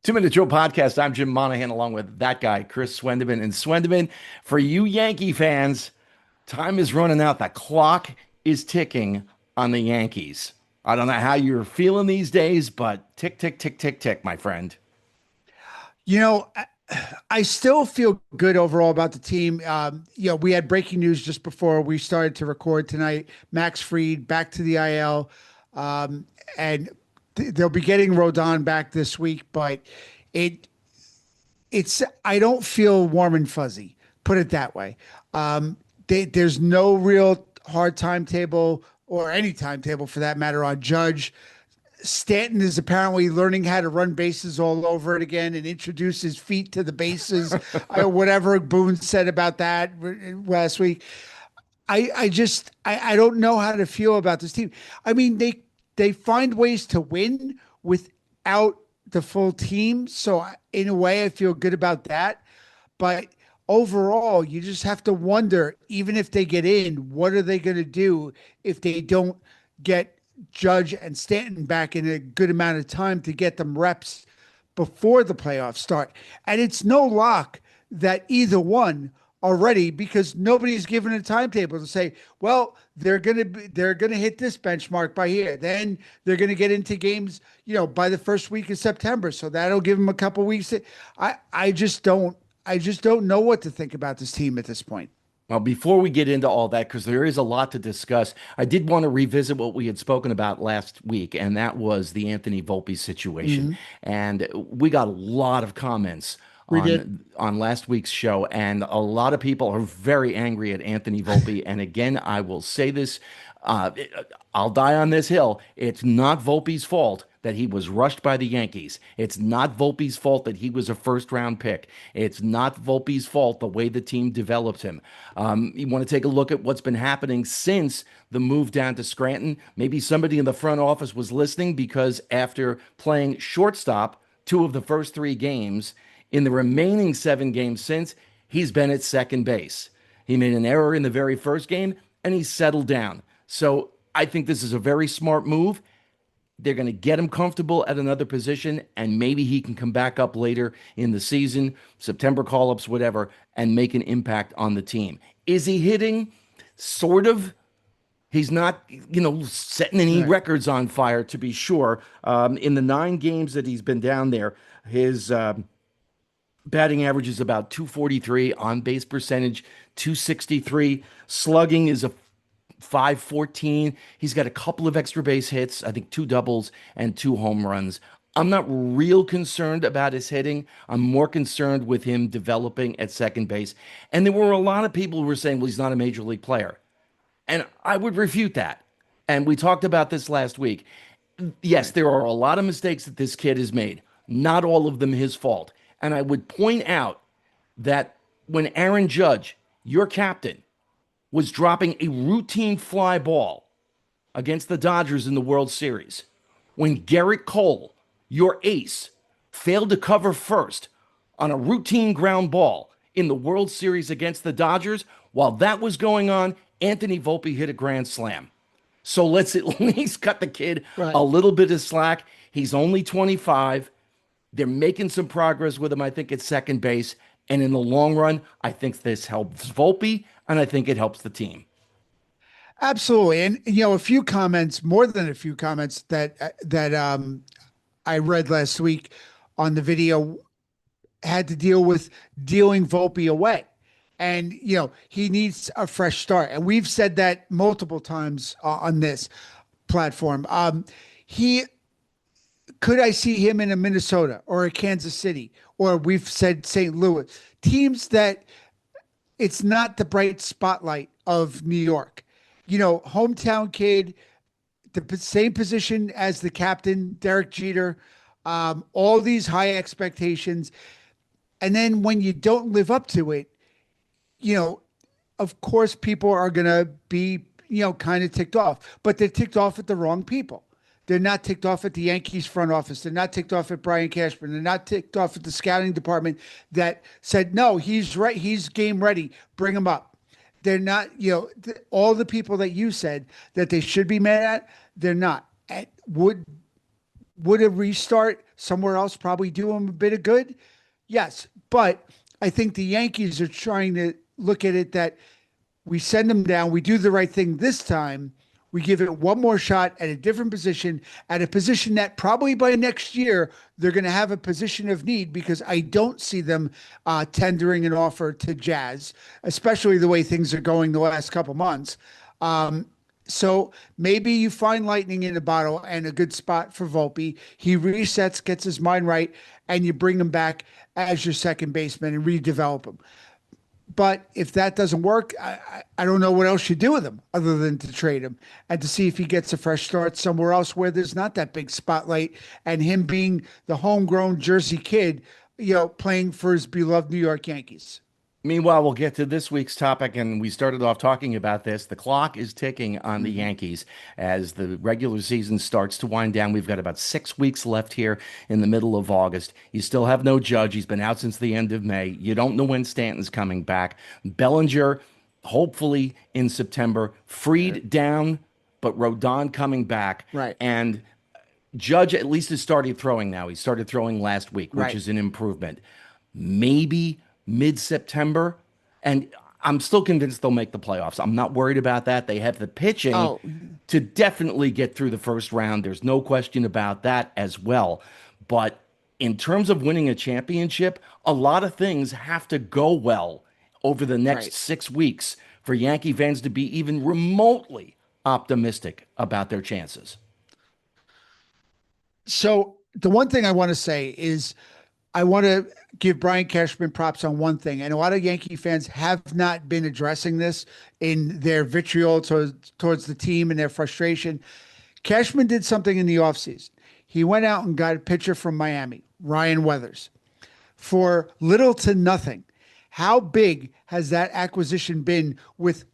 2 Minute Drill Podcast. I'm Jim Monahan along with that guy, Chris Swendeman. And Swendeman, for you Yankee fans, time is running out. The clock is ticking on the Yankees. I don't know how you're feeling these days, but tick, tick, tick, tick, tick, my friend. You know, I still feel good overall about the team. We had breaking news just before we started to record tonight. Max Fried back to the IL, and they'll be getting Rodon back this week. But it it's I don't feel warm and fuzzy. Put it that way. There's no real hard timetable or any timetable for that matter on Judge. Stanton is apparently learning how to run bases all over it again and introduce his feet to the bases. Whatever Boone said about that last week. I don't know how to feel about this team. I mean, they find ways to win without the full team. So in a way, I feel good about that. But overall, you just have to wonder, even if they get in, what are they going to do if they don't get Judge and Stanton back in a good amount of time to get them reps before the playoffs start? And it's no lock that either one are ready because nobody's given a timetable to say, well, they're gonna hit this benchmark by here. Then they're gonna get into games, by the first week of September. So that'll give them a couple weeks. I just don't know what to think about this team at this point. Well, before we get into all that, because there is a lot to discuss, I did want to revisit what we had spoken about last week, and that was the Anthony Volpe situation. Mm-hmm. And we got a lot of comments We did. on last week's show, and a lot of people are very angry at Anthony Volpe. And again, I will say this, uh, I'll die on this hill. It's not Volpe's fault that he was rushed by the Yankees. It's not Volpe's fault that he was a first round pick. It's not Volpe's fault the way the team developed him. You want to take a look at what's been happening since the move down to Scranton. Maybe somebody in the front office was listening because after playing shortstop 2 of the first 3 games, in the remaining 7 games since, he's been at second base. He made an error in the very first game and he settled down. So I think this is a very smart move. They're going to get him comfortable at another position, and maybe he can come back up later in the season, September call-ups, whatever, and make an impact on the team. Is he hitting? Sort of. He's not, setting any Right. records on fire, to be sure. In the 9 games that he's been down there, his batting average is about 243, on base percentage 263, slugging is a 514. He's got a couple of extra base hits, I think 2 doubles and 2 home runs. I'm not real concerned about his hitting. I'm more concerned with him developing at second base. And there were a lot of people who were saying, well, he's not a major league player. And I would refute that. And we talked about this last week. Yes, there are a lot of mistakes that this kid has made, not all of them his fault. And I would point out that when Aaron Judge, your captain, was dropping a routine fly ball against the Dodgers in the World Series, when Garrett Cole, your ace, failed to cover first on a routine ground ball in the World Series against the Dodgers, while that was going on, Anthony Volpe hit a grand slam. So let's at least cut the kid Right. a little bit of slack. He's only 25. They're making some progress with him, I think, at second base. And in the long run, I think this helps Volpe, and I think it helps the team. Absolutely. And a few comments, more than a few comments that I read last week on the video had to deal with dealing Volpe away. And he needs a fresh start. And we've said that multiple times on this platform. He Could I see him in a Minnesota or a Kansas City, or we've said St. Louis, teams that it's not the bright spotlight of New York. Hometown kid, the same position as the captain, Derek Jeter, all these high expectations. And then when you don't live up to it, you know, of course, people are going to be, kind of ticked off, but they're ticked off at the wrong people. They're not ticked off at the Yankees front office. They're not ticked off at Brian Cashman. They're not ticked off at the scouting department that said, no, he's right. He's game ready. Bring him up. They're not, all the people that you said that they should be mad at, they're not. Would a restart somewhere else probably do him a bit of good? Yes, but I think the Yankees are trying to look at it that we send them down, we do the right thing this time. We give it one more shot at a different position, at a position that probably by next year they're going to have a position of need because I don't see them tendering an offer to Jazz, especially the way things are going the last couple months. So maybe you find lightning in the bottle and a good spot for Volpe. He resets, gets his mind right, and you bring him back as your second baseman and redevelop him. But if that doesn't work, I don't know what else you do with him other than to trade him and to see if he gets a fresh start somewhere else where there's not that big spotlight and him being the homegrown Jersey kid, playing for his beloved New York Yankees. Meanwhile, we'll get to this week's topic, and we started off talking about this. The clock is ticking on the Yankees as the regular season starts to wind down. We've got about 6 weeks left here in the middle of August. You still have no Judge. He's been out since the end of May. You don't know when Stanton's coming back. Bellinger, hopefully in September. Freed down, but Rodon coming back. Right. And Judge at least has started throwing now. He started throwing last week, which Right. is an improvement. Maybe mid-September, and I'm still convinced they'll make the playoffs. I'm not worried about that. They have the pitching Oh, to definitely get through the first round. There's no question about that as well. But in terms of winning a championship, a lot of things have to go well over the next right. 6 weeks for Yankee fans to be even remotely optimistic about their chances. So the one thing I want to say is I want to give Brian Cashman props on one thing. And a lot of Yankee fans have not been addressing this in their vitriol towards the team and their frustration. Cashman did something in the offseason. He went out and got a pitcher from Miami, Ryan Weathers, for little to nothing. How big has that acquisition been with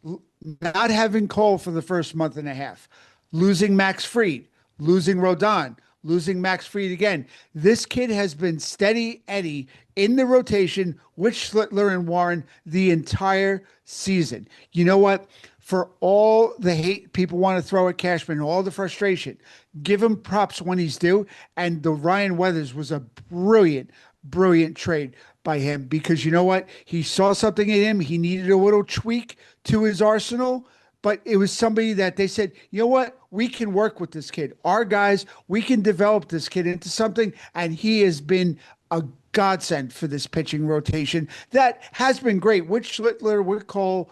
not having Cole for the first month and a half, losing Max Fried, losing Rodon, losing Max Fried again? This kid has been steady Eddie in the rotation with Schlittler and Warren the entire season. You know what? For all the hate people want to throw at Cashman, all the frustration, give him props when he's due. And the Ryan Weathers was a brilliant, brilliant trade by him because you know what? He saw something in him. He needed a little tweak to his arsenal, but it was somebody that they said, you know what? We can work with this kid. Our guys, we can develop this kid into something. And he has been a godsend for this pitching rotation that has been great with Schlittler, with Cole.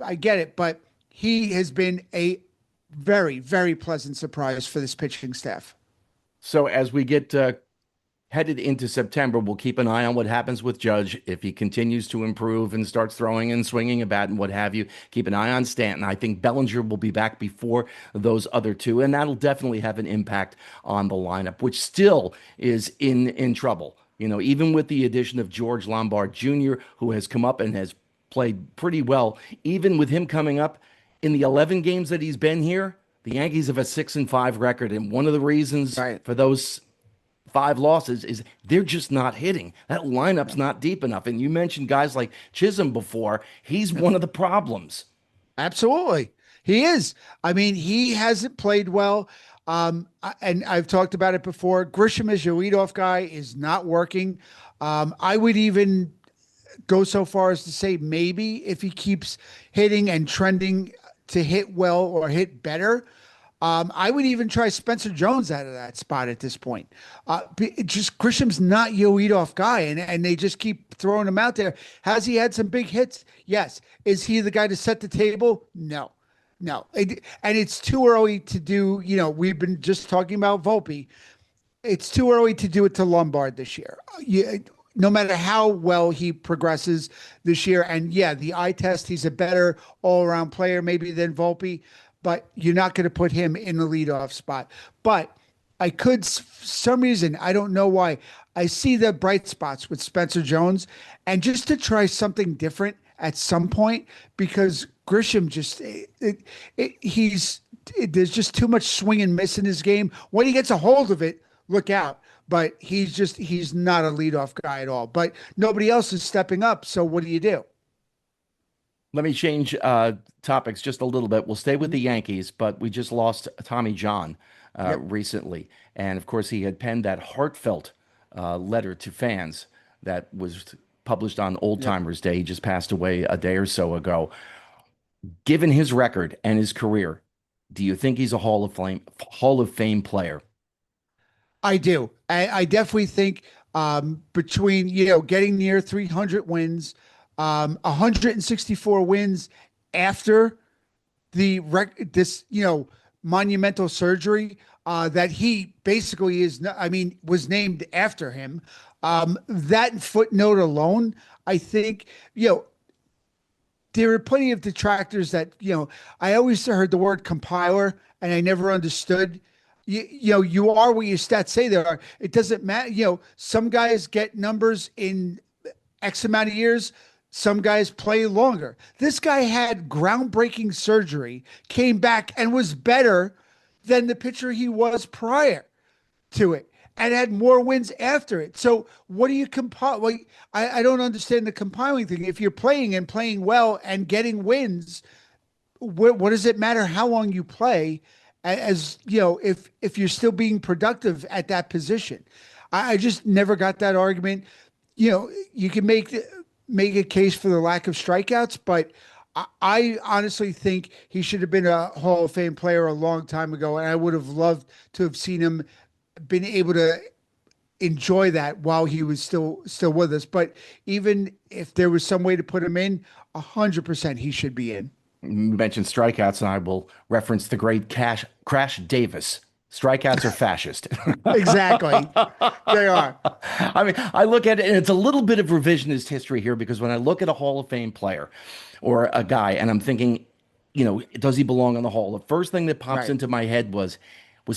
I get it, but he has been a very, very pleasant surprise for this pitching staff. So as we get headed into September, we'll keep an eye on what happens with Judge. If he continues to improve and starts throwing and swinging a bat and what have you, keep an eye on Stanton. I think Bellinger will be back before those other two, and that'll definitely have an impact on the lineup, which still is in trouble. Even with the addition of George Lombard Jr., who has come up and has played pretty well, even with him coming up in the 11 games that he's been here, the Yankees have a 6-5 record. And one of the reasons Right. for those 5 losses is they're just not hitting. That lineup's not deep enough. And you mentioned guys like Chisholm before. He's one of the problems. Absolutely. He is. I mean, he hasn't played well. And I've talked about it before. Grisham as your leadoff guy is not working. I would even go so far as to say maybe if he keeps hitting and trending to hit well or hit better, I would even try Spencer Jones out of that spot at this point. Just Grisham's not your leadoff guy, and they just keep throwing him out there. Has he had some big hits? Yes. Is he the guy to set the table? No. No. And it's too early to do, we've been just talking about Volpe. It's too early to do it to Lombard this year. No matter how well he progresses this year, and yeah, the eye test, he's a better all-around player maybe than Volpe, but you're not going to put him in the leadoff spot. But I could, for some reason, I don't know why, I see the bright spots with Spencer Jones, and just to try something different at some point, because Grisham just, there's just too much swing and miss in his game. When he gets a hold of it, look out. But he's not a leadoff guy at all. But nobody else is stepping up. So what do you do? Let me change topics just a little bit. We'll stay with the Yankees, but we just lost Tommy John. Yep. recently. And of course, he had penned that heartfelt letter to fans that was published on Old Yep. Timers Day. He just passed away a day or so ago. Given his record and his career, do you think he's a Hall of Fame player? I do. I definitely think between getting near 300 wins, 164 wins after this monumental surgery that he basically was named after him. That footnote alone, I think there are plenty of detractors that I always heard the word compiler and I never understood. You are what your stats say they are. It doesn't matter. Some guys get numbers in X amount of years. Some guys play longer. This guy had groundbreaking surgery, came back and was better than the pitcher he was prior to it, and had more wins after it. So what do you compile? Well, I don't understand the compiling thing. If you're playing and playing well and getting wins, what does it matter how long you play? As if you're still being productive at that position, I just never got that argument. You can make a case for the lack of strikeouts, but I honestly think he should have been a Hall of Fame player a long time ago, and I would have loved to have seen him been able to enjoy that while he was still with us. But even if there was some way to put him in, 100% he should be in. You mentioned strikeouts, and I will reference the great Crash Davis. Strikeouts are fascist. Exactly. They are. I mean, I look at it, and it's a little bit of revisionist history here because when I look at a Hall of Fame player or a guy, and I'm thinking, does he belong in the Hall? The first thing that pops Right. into my head was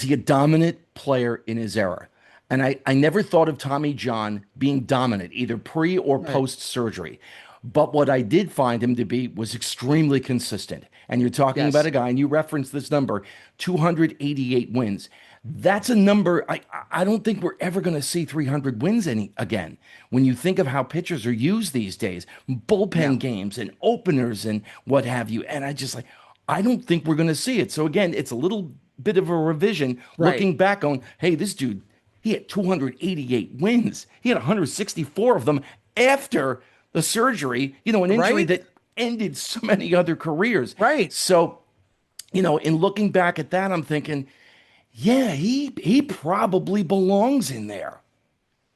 he a dominant player in his era? And I never thought of Tommy John being dominant, either pre or Right. post surgery. But what I did find him to be was extremely consistent. And you're talking about Yes. a guy, and you referenced this number, 288 wins. That's a number I don't think we're ever going to see 300 wins again. When you think of how pitchers are used these days, Yeah. bullpen games and openers and what have you. And I don't think we're going to see it. So again, it's a little bit of a revision Right. looking back on, hey, this dude, he had 288 wins. He had 164 of them after the surgery, an injury Right. that ended so many other careers. Right. So, in looking back at that, I'm thinking, yeah, he probably belongs in there.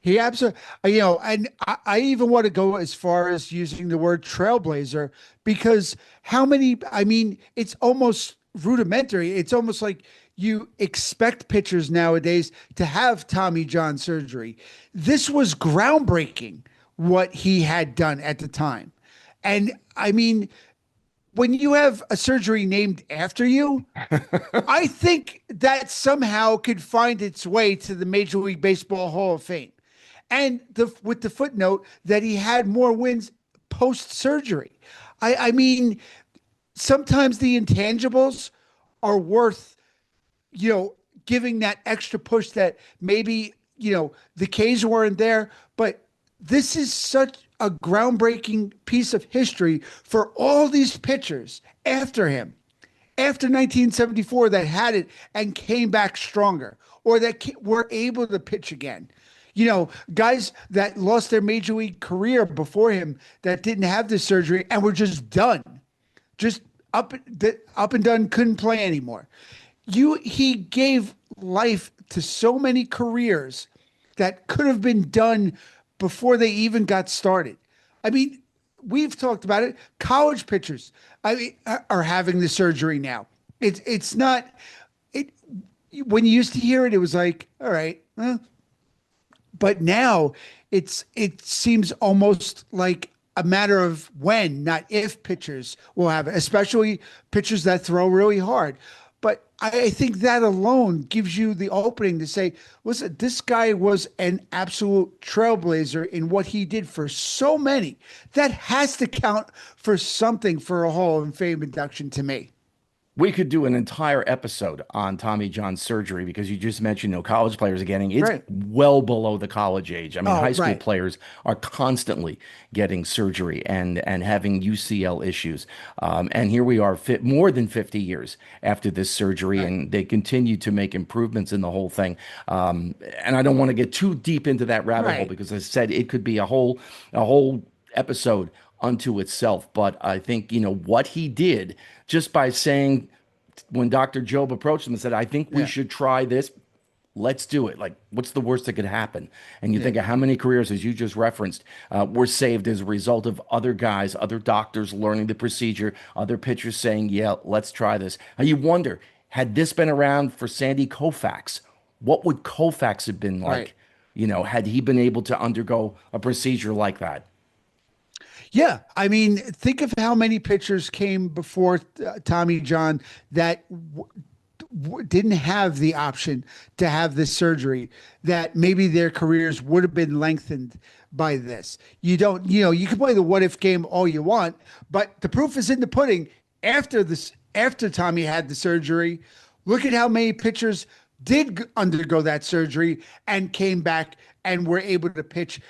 He absolutely, and I even want to go as far as using the word trailblazer because it's almost rudimentary. It's almost like you expect pitchers nowadays to have Tommy John surgery. This was groundbreaking what he had done at the time. And when you have a surgery named after you, I think that somehow could find its way to the Major League Baseball Hall of Fame. And with the footnote that he had more wins post surgery. I mean, sometimes the intangibles are worth, giving that extra push that maybe, the K's weren't there, but this is such a groundbreaking piece of history for all these pitchers after him, after 1974 that had it and came back stronger or that were able to pitch again. Guys that lost their major league career before him that didn't have this surgery and were just done, just up and done, couldn't play anymore. He gave life to so many careers that could have been done before they even got started. I mean, we've talked about it. College pitchers, are having the surgery now. It's not it when you used to hear it, it was like, all right, but now it seems almost like a matter of when, not if pitchers will have it, especially pitchers that throw really hard. But I think that alone gives you the opening to say, listen, this guy was an absolute trailblazer in what he did for so many. That has to count for something for a Hall of Fame induction to me. We could do an entire episode on Tommy John surgery because you just mentioned, college players are getting it's Right. well below the college age. I mean, Oh, high school right. players are constantly getting surgery and having UCL issues. And here we are, more than 50 years after this surgery, Right. and they continue to make improvements in the whole thing. And I don't want to get too deep into that rabbit hole Right. because, as I said, it could be a whole episode unto itself. But I think, what he did just by saying, when Dr. Job approached him and said, I think we Yeah. should try this, let's do it. Like, what's the worst that could happen? And you Yeah. think of how many careers, as you just referenced, were saved as a result of other guys, other doctors learning the procedure, other pitchers saying, yeah, let's try this. Now you wonder, had this been around for Sandy Koufax, what would Koufax have been Right. like, had he been able to undergo a procedure like that? Yeah, I mean, think of how many pitchers came before Tommy John that didn't have the option to have this surgery, that maybe their careers would have been lengthened by this. You don't, you can play the what if game all you want, but the proof is in the pudding. After Tommy had the surgery, look at how many pitchers did undergo that surgery and came back and were able to pitch,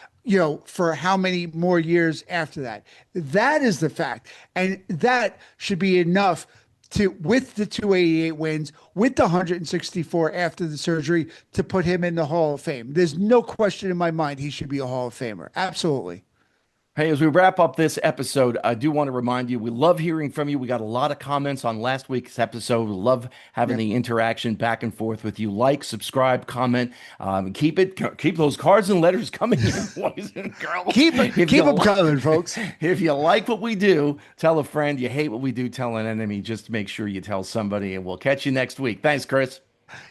for how many more years after that. That is the fact. And that should be enough to, with the 288 wins, with the 164 after the surgery, to put him in the Hall of Fame. There's no question in my mind he should be a Hall of Famer. Absolutely. Hey, as we wrap up this episode, I do want to remind you, we love hearing from you. We got a lot of comments on last week's episode. We love having Yep. the interaction back and forth with you. Like, subscribe, comment. Keep those cards and letters coming in, boys and girls. If Keep you them li- coming, folks. if you like what we do, tell a friend. You hate what we do, tell an enemy. Just make sure you tell somebody, and we'll catch you next week. Thanks, Chris.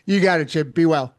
You got it, Chip. Be well.